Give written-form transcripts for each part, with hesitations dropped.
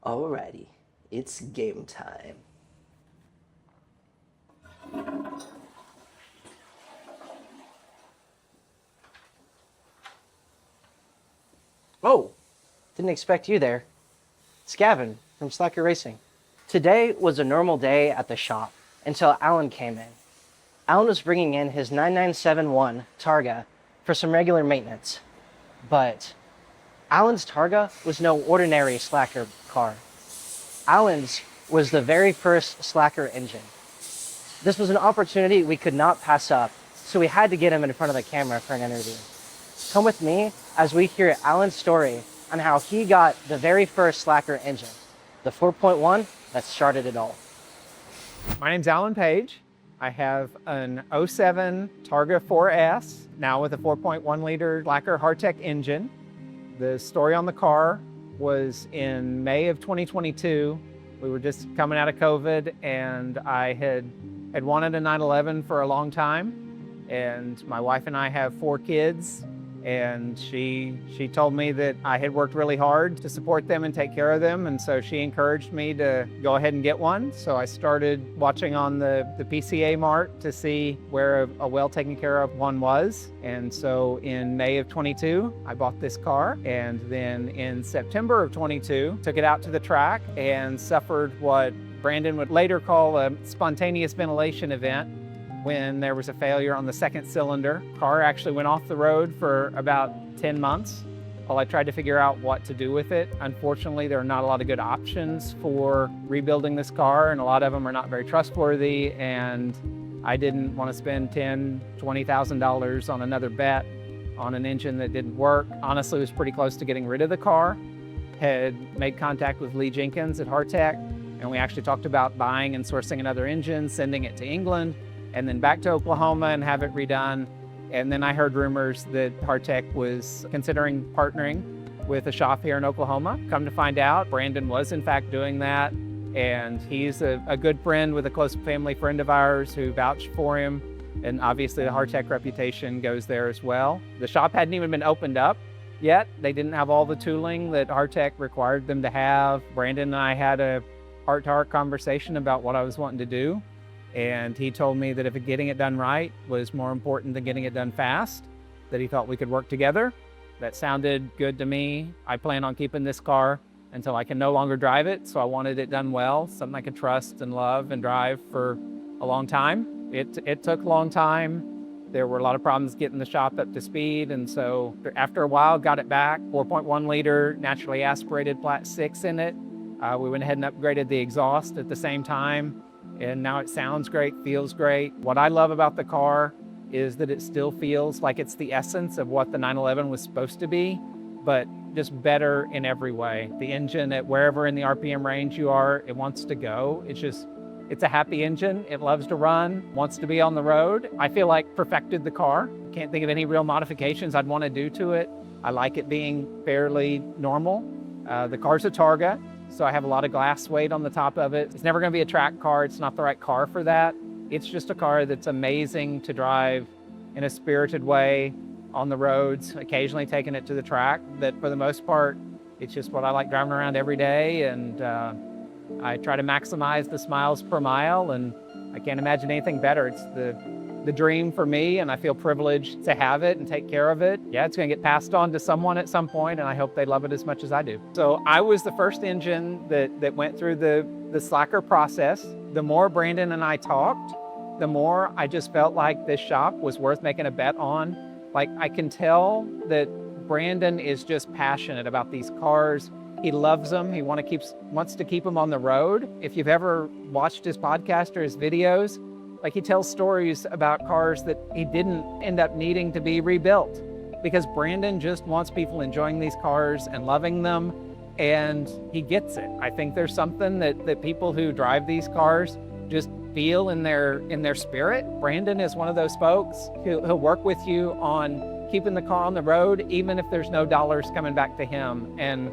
Alrighty, it's game time. Oh, didn't expect you there. It's Gavin from Slakker Racing. Today was a normal day at the shop until Alan came in. Alan was bringing in his 9971 Targa for some regular maintenance, but Alan's Targa was no ordinary Slakker car. Alan's was the very first Slakker engine. This was an opportunity we could not pass up, so we had to get him in front of the camera for an interview. Come with me as we hear Alan's story on how he got the very first Slakker engine, the 4.1 that started it all. My name's Alan Page. I have an 07 Targa 4S, now with a 4.1 liter Slakker Hartech engine. The story on the car was in May of 2022. We were just coming out of COVID, and I had wanted a 911 for a long time. And my wife and I have 4 kids, and she told me that I had worked really hard to support them and take care of them, and so she encouraged me to go ahead and get one. So I started watching on the PCA Mart to see where a well taken care of one was. And so in May of 22, I bought this car, and then in September of 22, took it out to the track and suffered what Brandon would later call a spontaneous ventilation event, when there was a failure on the second cylinder. Car actually went off the road for about 10 months while I tried to figure out what to do with it. Unfortunately, there are not a lot of good options for rebuilding this car, and a lot of them are not very trustworthy, and I didn't want to spend $10,000, $20,000 on another bet on an engine that didn't work. Honestly, it was pretty close to getting rid of the car. Had made contact with Lee Jenkins at Hartech, and we actually talked about buying and sourcing another engine, sending it to England, and then back to Oklahoma and have it redone. And then I heard rumors that Hartech was considering partnering with a shop here in Oklahoma. Come to find out, Brandon was in fact doing that. And he's a good friend with a close family friend of ours who vouched for him. And obviously the Hartech reputation goes there as well. The shop hadn't even been opened up yet. They didn't have all the tooling that Hartech required them to have. Brandon and I had a heart-to-heart conversation about what I was wanting to do. And he told me that if getting it done right was more important than getting it done fast, that he thought we could work together. That sounded good to me. I plan on keeping this car until I can no longer drive it, so I wanted it done well, something I could trust and love and drive for a long time. It took a long time. There were a lot of problems getting the shop up to speed, and so after a while, got it back. 4.1 liter, naturally aspirated Plat 6 in it. We went ahead and upgraded the exhaust at the same time. And now it sounds great, feels great. What I love about the car is that it still feels like it's the essence of what the 911 was supposed to be, but just better in every way. The engine, at wherever in the RPM range you are, it wants to go. It's a happy engine. It loves to run, wants to be on the road. I feel like perfected the car. Can't think of any real modifications I'd want to do to it. I like it being fairly normal. The car's a Targa, so I have a lot of glass weight on the top of it. It's never going to be a track car. It's not the right car for that. It's just a car that's amazing to drive in a spirited way on the roads, occasionally taking it to the track. But for the most part, it's just what I like driving around every day. And I try to maximize the miles per mile, and I can't imagine anything better. It's the dream for me, and I feel privileged to have it and take care of it. Yeah, it's going to get passed on to someone at some point, and I hope they love it as much as I do. So I was the first engine that went through the Slakker process. The more Brandon and I talked, the more I just felt like this shop was worth making a bet on. Like, I can tell that Brandon is just passionate about these cars. He loves them. He wants to keep them on the road. If you've ever watched his podcast or his videos, like, he tells stories about cars that he didn't end up needing to be rebuilt, because Brandon just wants people enjoying these cars and loving them, and he gets it. I think there's something that people who drive these cars just feel in their spirit. Brandon is one of those folks who'll work with you on keeping the car on the road, even if there's no dollars coming back to him. And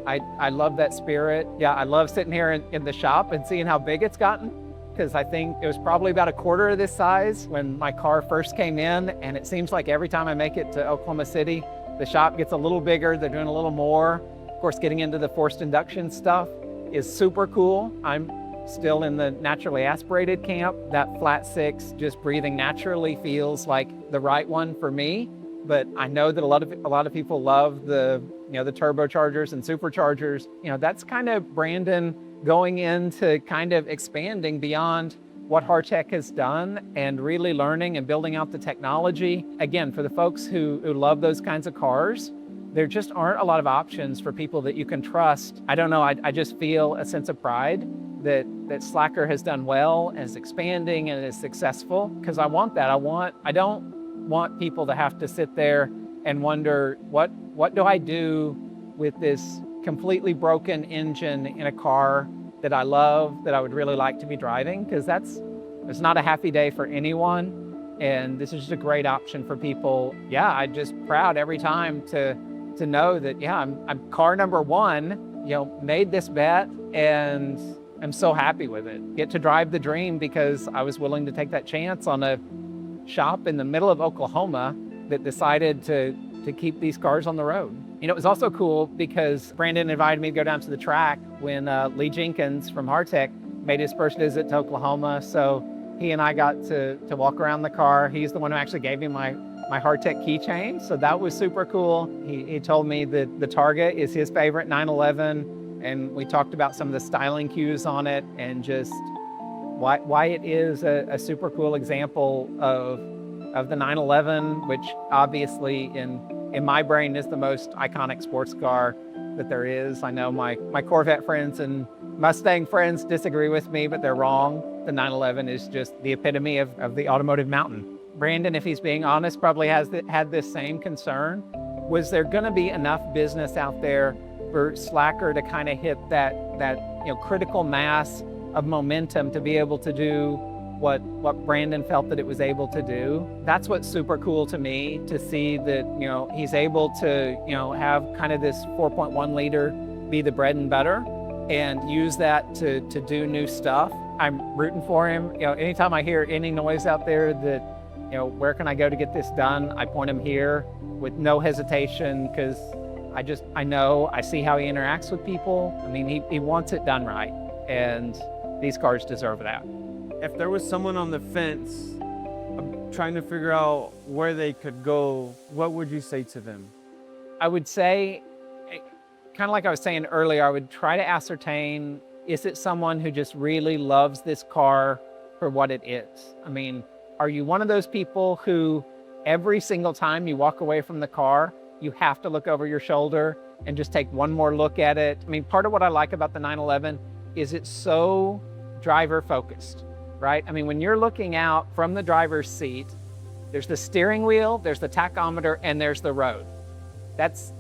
I love that spirit. Yeah, I love sitting here in the shop and seeing how big it's gotten, because I think it was probably about a quarter of this size when my car first came in, and it seems like every time I make it to Oklahoma City, the shop gets a little bigger, they're doing a little more. Of course, getting into the forced induction stuff is super cool. I'm still in the naturally aspirated camp. That flat six, just breathing naturally, feels like the right one for me. But I know that a lot of people love the the turbochargers and superchargers. That's kind of Brandon going into kind of expanding beyond what Hartech has done and really learning and building out the technology. Again, for the folks who love those kinds of cars, there just aren't a lot of options for people that you can trust. I don't know, I just feel a sense of pride that Slakker has done well and is expanding and is successful, because I want that. I don't want people to have to sit there and wonder, what do I do with this completely broken engine in a car that I love, that I would really like to be driving? Because it's not a happy day for anyone. And this is just a great option for people. Yeah, I'm just proud every time to know that, yeah, I'm car number one, made this bet, and I'm so happy with it. Get to drive the dream because I was willing to take that chance on a shop in the middle of Oklahoma that decided to keep these cars on the road. It was also cool because Brandon invited me to go down to the track when Lee Jenkins from Hartech made his first visit to Oklahoma. So he and I got to walk around the car. He's the one who actually gave me my Hartech keychain. So that was super cool. He told me that the Targa is his favorite 911. And we talked about some of the styling cues on it and just why it is a super cool example of the 911, which obviously in my brain is the most iconic sports car that there is. I know my Corvette friends and Mustang friends disagree with me, but they're wrong. The 911 is just the epitome of the automotive mountain. Brandon, if he's being honest, probably had this same concern. Was there going to be enough business out there for Slakker to kind of hit that critical mass of momentum to be able to do what Brandon felt that it was able to do? That's what's super cool to me, to see that he's able to have kind of this 4.1 liter be the bread and butter and use that to do new stuff. I'm rooting for him. Anytime I hear any noise out there that where can I go to get this done, I point him here with no hesitation, because I see how he interacts with people. I mean, he wants it done right, and these cars deserve that. If there was someone on the fence trying to figure out where they could go, what would you say to them? I would say, kind of like I was saying earlier, I would try to ascertain, is it someone who just really loves this car for what it is? I mean, are you one of those people who every single time you walk away from the car, you have to look over your shoulder and just take one more look at it? I mean, part of what I like about the 911 is it's so driver focused, right? I mean, when you're looking out from the driver's seat, there's the steering wheel, there's the tachometer, and there's the road. That's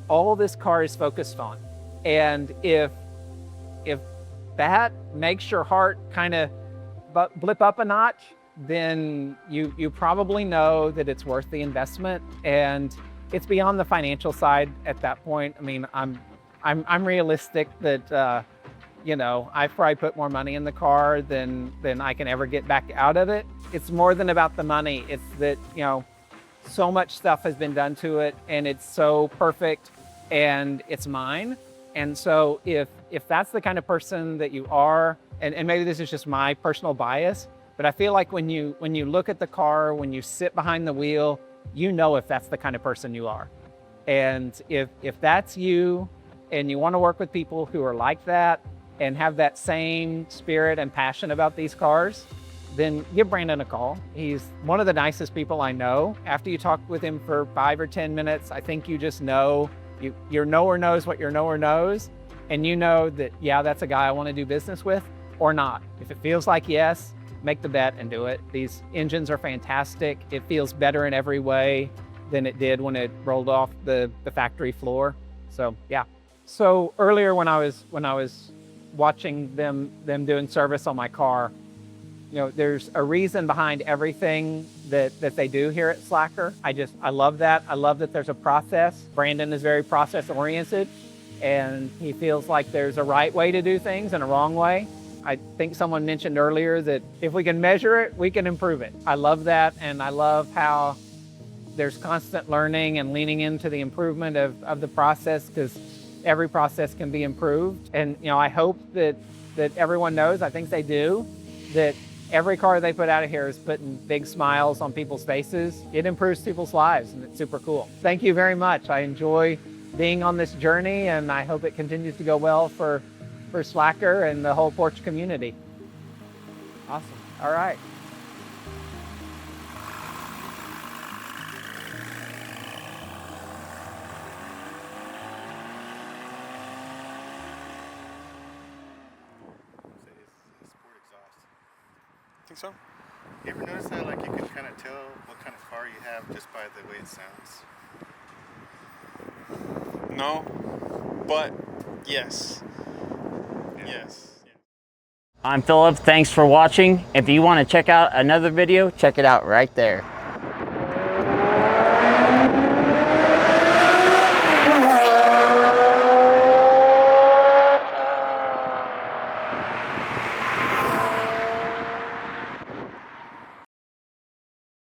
all this car is focused on. And if that makes your heart kind of blip up a notch, then you probably know that it's worth the investment. And it's beyond the financial side at that point. I mean, I'm realistic that I probably put more money in the car than I can ever get back out of it. It's more than about the money. It's that so much stuff has been done to it, and it's so perfect, and it's mine. And so if that's the kind of person that you are, and maybe this is just my personal bias, but I feel like when you look at the car, when you sit behind the wheel, if that's the kind of person you are. And if that's you, and you want to work with people who are like that and have that same spirit and passion about these cars, then give Brandon a call. He's one of the nicest people I know. After you talk with him for 5 or 10 minutes, I think you just know, your knower knows what your knower knows, and you know that, yeah, that's a guy I want to do business with, or not. If it feels like yes, make the bet and do it. These engines are fantastic. It feels better in every way than it did when it rolled off the factory floor. So yeah. So earlier when I was watching them doing service on my car, there's a reason behind everything that they do here at Slakker. I love that. I love that there's a process. Brandon is very process oriented, and he feels like there's a right way to do things and a wrong way. I think someone mentioned earlier that if we can measure it, we can improve it. I love that, and I love how there's constant learning and leaning into the improvement of the process, because every process can be improved. And I hope that everyone knows, I think they do, that every car they put out of here is putting big smiles on people's faces. It improves people's lives, and it's super cool. Thank you very much. I enjoy being on this journey, and I hope it continues to go well for Slakker and the whole Porsche community. Awesome. All right. Think so? You ever notice that, like, you can kind of tell what kind of car you have just by the way it sounds? No, but yes. Yes. I'm Philip. Thanks for watching. If you want to check out another video, check it out right there.